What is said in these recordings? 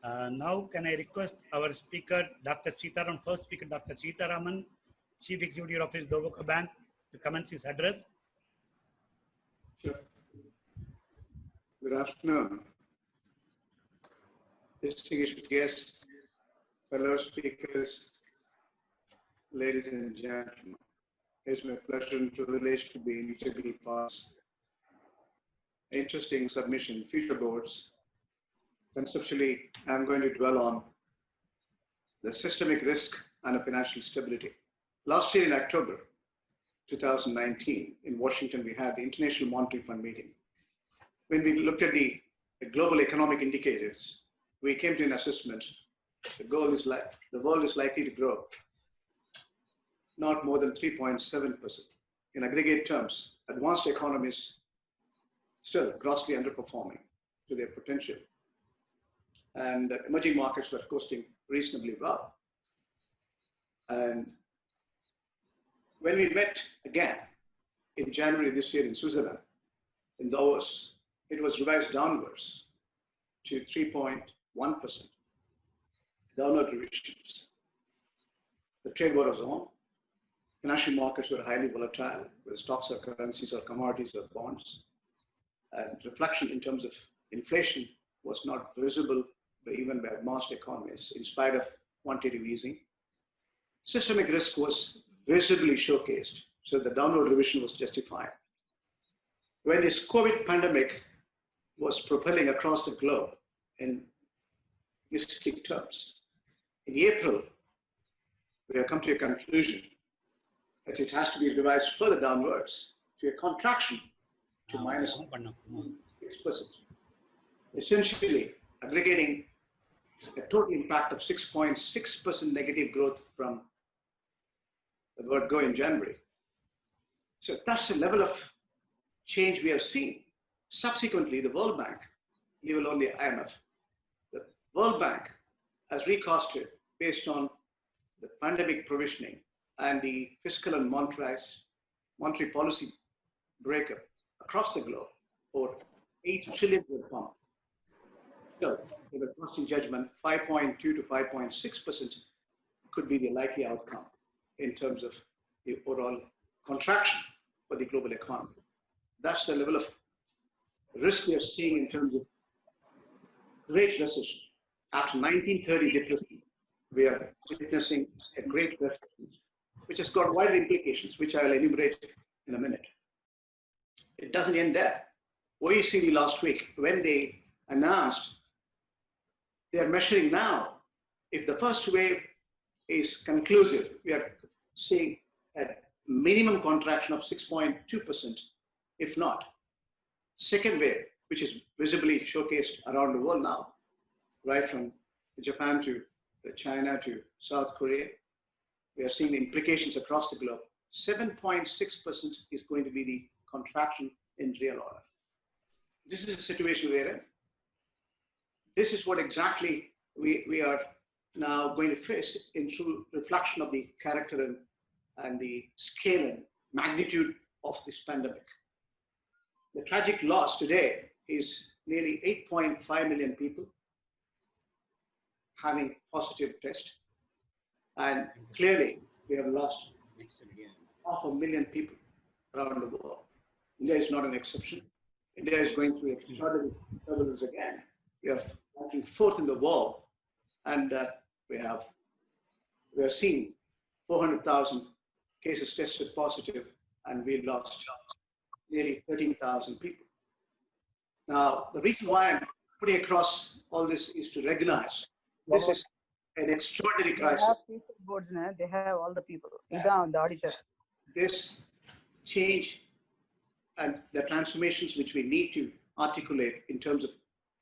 Now, can I request our speaker, Dr. Seetharaman, first speaker, Dr. Seetharaman, Chief Executive Officer, Doha Bank, to commence his address. Sure. Good afternoon. Distinguished guests, fellow speakers, ladies and gentlemen. It's my pleasure and privilege to be integral parts. Interesting submission, future boards. Conceptually, I'm going to dwell on the systemic risk and financial stability. Last year in October 2019, in Washington, we had the International Monetary Fund meeting. When we looked at the global economic indicators, we came to an assessment. The world is likely to grow not more than 3.7%. In aggregate terms, advanced economies still grossly underperforming to their potential. And emerging markets were coasting reasonably well. And when we met again in January this year in Switzerland, in Davos, it was revised downwards to 3.1%. Downward revisions. The trade war was on. Financial markets were highly volatile, whether stocks or currencies or commodities or bonds. And reflection in terms of inflation was not visible even by advanced economies, in spite of quantitative easing. Systemic risk was visibly showcased, so the downward revision was justified. When this COVID pandemic was propelling across the globe in mystic terms, in April, we have come to a conclusion that it has to be revised further downwards to a contraction to minus 6%, essentially aggregating a total impact of 6.6% negative growth from the word go in January. So that's the level of change we have seen. Subsequently, the World Bank, leave alone the IMF, the World Bank has recasted based on the pandemic provisioning and the fiscal and monetary policy breakup across the globe for 8 trillion pounds. So, with a costing judgment, 5.2 to 5.6% could be the likely outcome in terms of the overall contraction for the global economy. That's the level of risk we are seeing in terms of great recession. After 1930 depression, we are witnessing a great recession, which has got wider implications, which I'll enumerate in a minute. It doesn't end there. OECD last week, when they announced they are measuring now, if the first wave is conclusive, we are seeing a minimum contraction of 6.2%, if not. Second wave, which is visibly showcased around the world now, right from Japan to China to South Korea, we are seeing the implications across the globe. 7.6% is going to be the contraction in real order. This is the situation we're in. This is what exactly we are now going to face in true reflection of the character and the scale and magnitude of this pandemic. The tragic loss today is nearly 8.5 million people having positive test. And clearly, we have lost 500,000 people around the world. India is not an exception. India is going through extraordinary turbulence again. We are ranking 4th in the world, and we are seeing 400,000 cases tested positive, and we lost nearly 13,000 people. Now, the reason why I'm putting across all this is to recognize this is an extraordinary crisis. They have people boards now. They have all the people. The auditor. This change and the transformations which we need to articulate in terms of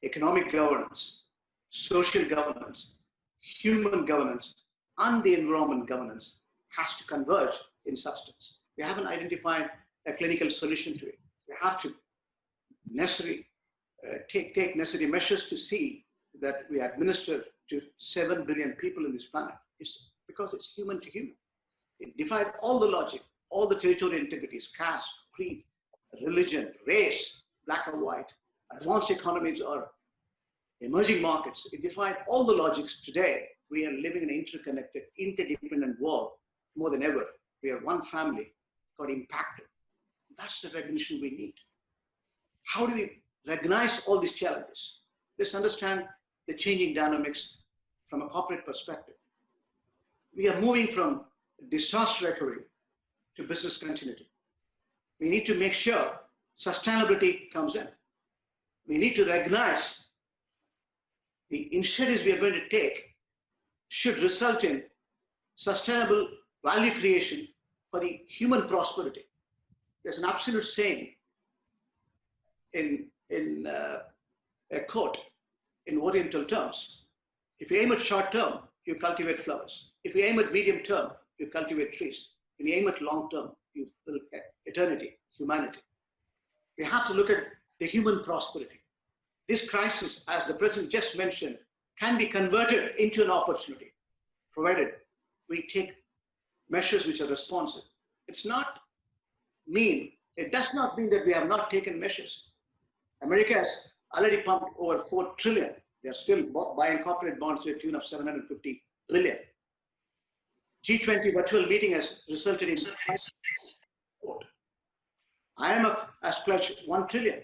economic governance, social governance, human governance, and the environment governance has to converge in substance. We haven't identified a clinical solution to it. We have to take necessary measures to see that we administer to 7 billion people in this planet. It's because it's human to human. It defied all the logic, all the territorial integrities, caste, creed, religion, race, black or white. Advanced economies are emerging markets. It defined all the logics. Today, we are living in an interconnected, interdependent world more than ever. We are one family, got impacted. That's the recognition we need. How do we recognize all these challenges? Let's understand the changing dynamics from a corporate perspective. We are moving from disaster recovery to business continuity. We need to make sure sustainability comes in. We need to recognize the initiatives we are going to take should result in sustainable value creation for the human prosperity. There's an absolute saying in a quote in Oriental terms. If you aim at short term, you cultivate flowers. If you aim at medium term, you cultivate trees. If you aim at long term, you build eternity, humanity. We have to look at the human prosperity. This crisis, as the President just mentioned, can be converted into an opportunity, provided we take measures which are responsive. It does not mean that we have not taken measures. America has already pumped over 4 trillion. They are still buying corporate bonds to a tune of 750 billion. G20 virtual meeting has resulted in IMF has pledged 1 trillion.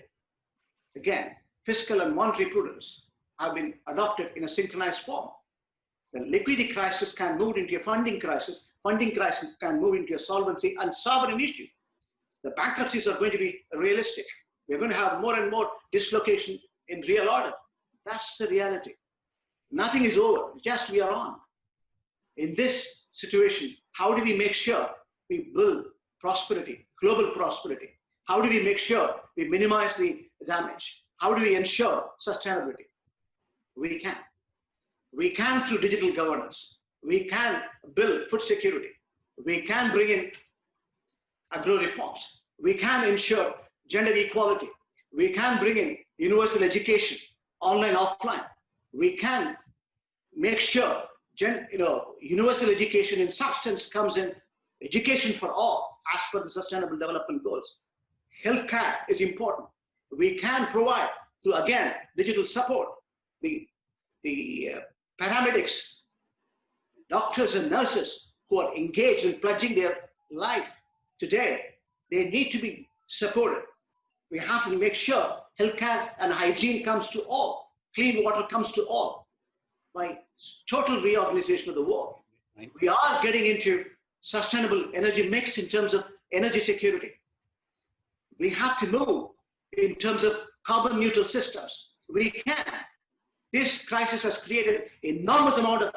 Again, fiscal and monetary prudence have been adopted in a synchronized form. The liquidity crisis can move into a funding crisis can move into a solvency and sovereign issue. The bankruptcies are going to be realistic. We're going to have more and more dislocation in real order. That's the reality. Nothing is over, just we are on. In this situation, how do we make sure we build prosperity, global prosperity? How do we make sure we minimize the damage? How do we ensure sustainability? We can. We can through digital governance. We can build food security. We can bring in agro reforms. We can ensure gender equality. We can bring in universal education, online, offline. We can make sure universal education in substance comes in, education for all as per the Sustainable Development Goals. Healthcare is important. We can provide through, again, digital support. The paramedics, doctors and nurses who are engaged in pledging their life today, they need to be supported. We have to make sure healthcare and hygiene comes to all, clean water comes to all by total reorganization of the world. We are getting into sustainable energy mix in terms of energy security. We have to move in terms of carbon neutral systems. We can. This crisis has created enormous amount of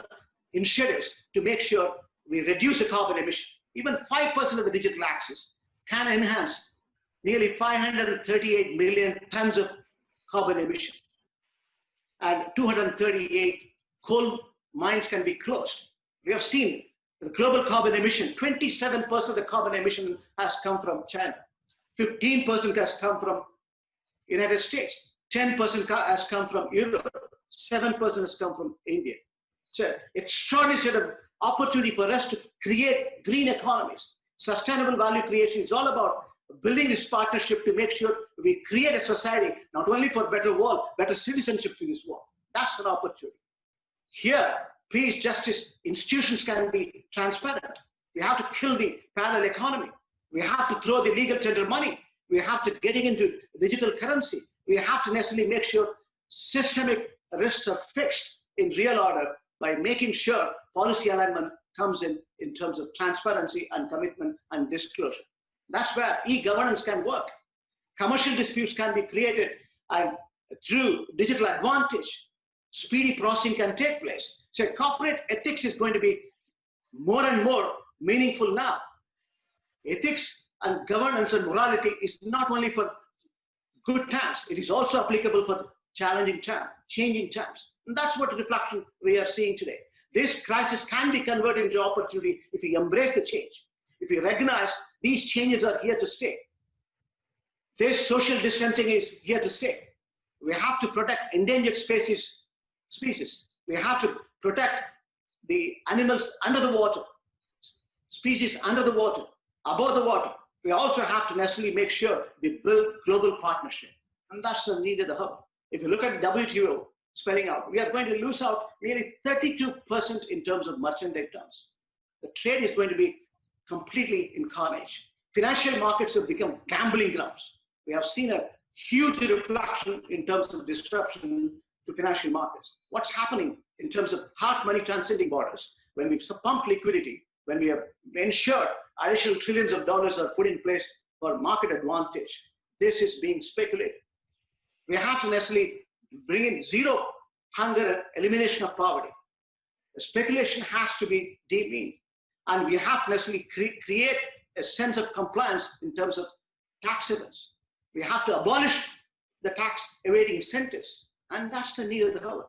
initiatives to make sure we reduce the carbon emission. Even 5% of the digital axis can enhance nearly 538 million tons of carbon emission. And 238 coal mines can be closed. We have seen the global carbon emission, 27% of the carbon emission has come from China. 15% has come from United States. 10% has come from Europe. 7% has come from India. So extraordinary set of opportunity for us to create green economies. Sustainable value creation is all about building this partnership to make sure we create a society not only for better world, better citizenship to this world. That's an opportunity. Here, peace, justice, institutions can be transparent. We have to kill the parallel economy. We have to throw the legal tender money. We have to getting into digital currency. We have to necessarily make sure systemic risks are fixed in real order by making sure policy alignment comes in terms of transparency and commitment and disclosure. That's where e-governance can work. Commercial disputes can be created, and through digital advantage, speedy processing can take place. So corporate ethics is going to be more and more meaningful now. Ethics and governance and morality is not only for good times, it is also applicable for challenging times, changing times. And that's what reflection we are seeing today. This crisis can be converted into opportunity if we embrace the change, if we recognize these changes are here to stay. This social distancing is here to stay. We have to protect endangered species. We have to protect the animals under the water, species under the water, above the water. We also have to necessarily make sure we build global partnership. And that's the need of the hub. If you look at WTO, spelling out. We are going to lose out nearly 32% in terms of merchandise terms. The trade is going to be completely in carnage. Financial markets have become gambling grounds. We have seen a huge reflection in terms of disruption to financial markets. What's happening in terms of hard money transcending borders? When we pump liquidity, when we have ensured additional trillions of dollars are put in place for market advantage, this is being speculated. We have to necessarily bring in zero hunger and elimination of poverty. The speculation has to be demeaned, and we have to necessarily create a sense of compliance in terms of tax events. We have to abolish the tax evading incentives, and that's the need of the hour.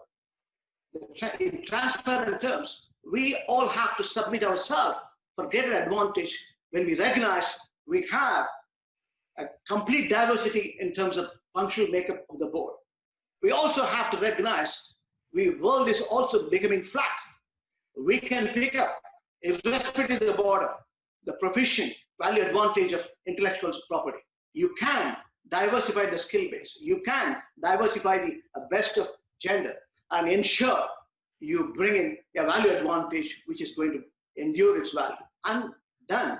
In transparent terms, we all have to submit ourselves for greater advantage when we recognize we have a complete diversity in terms of functional makeup of the board. We also have to recognize the world is also becoming flat. We can pick up, irrespective of the border, the proficient value advantage of intellectual property. You can diversify the skill base. You can diversify the best of gender and ensure you bring in a value advantage which is going to endure its value. And then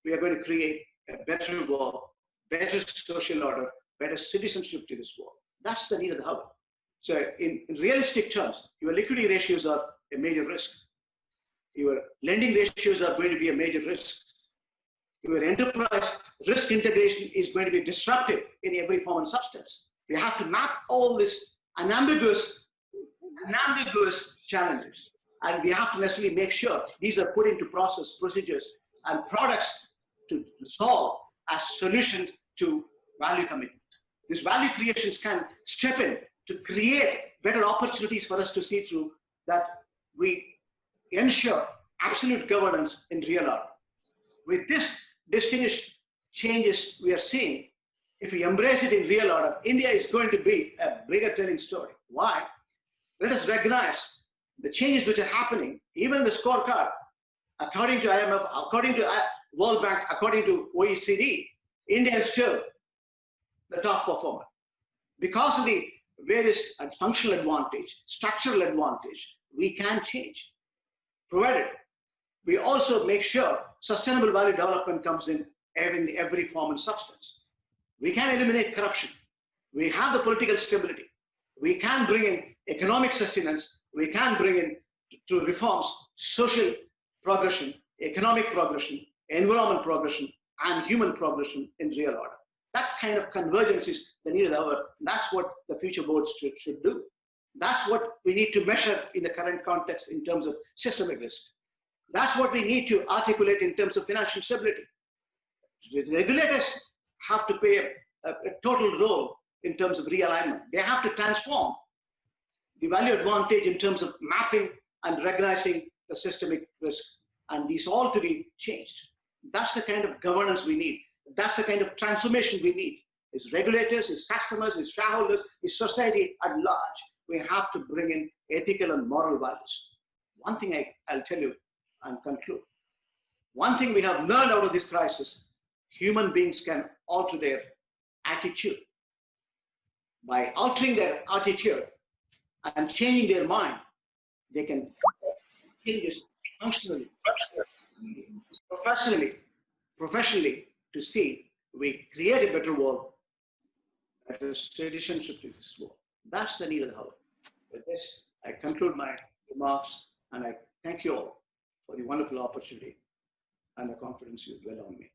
we are going to create a better world, better social order, better citizenship to this world. That's the need of the hour. So in realistic terms, your liquidity ratios are a major risk. Your lending ratios are going to be a major risk. Your enterprise risk integration is going to be disruptive in every form and substance. We have to map all these unambiguous challenges, and we have to necessarily make sure these are put into process, procedures, and products to solve as solutions to value commitment. These value creations can step in to create better opportunities for us to see through that we ensure absolute governance in real order. With this distinguished changes we are seeing, if we embrace it in real order, India is going to be a bigger telling story. Why? Let us recognize the changes which are happening, even in the scorecard, according to IMF, according to World Bank, according to OECD, India is still the top performer. Because of the various functional advantage, structural advantage, we can change, provided we also make sure sustainable value development comes in every form and substance. We can eliminate corruption. We have the political stability. We can bring in economic sustenance. We can bring in, through reforms, social progression, economic progression, environment progression, and human progression in real order. That kind of convergence is the need of the hour. That's what the future boards should do. That's what we need to measure in the current context in terms of systemic risk. That's what we need to articulate in terms of financial stability. The regulators have to play a total role in terms of realignment. They have to transform the value advantage in terms of mapping and recognizing the systemic risk, and these all to be changed. That's the kind of governance we need. That's the kind of transformation we need. As regulators, as customers, as shareholders, as society at large, we have to bring in ethical and moral values. One thing I'll tell you and conclude. One thing we have learned out of this crisis, human beings can alter their attitude. By altering their attitude and changing their mind, they can change it functionally, professionally, to see we create a better world, better citizenship to this world. That's the need of the hour. With this, I conclude my remarks, and I thank you all for the wonderful opportunity and the confidence you dwell on me.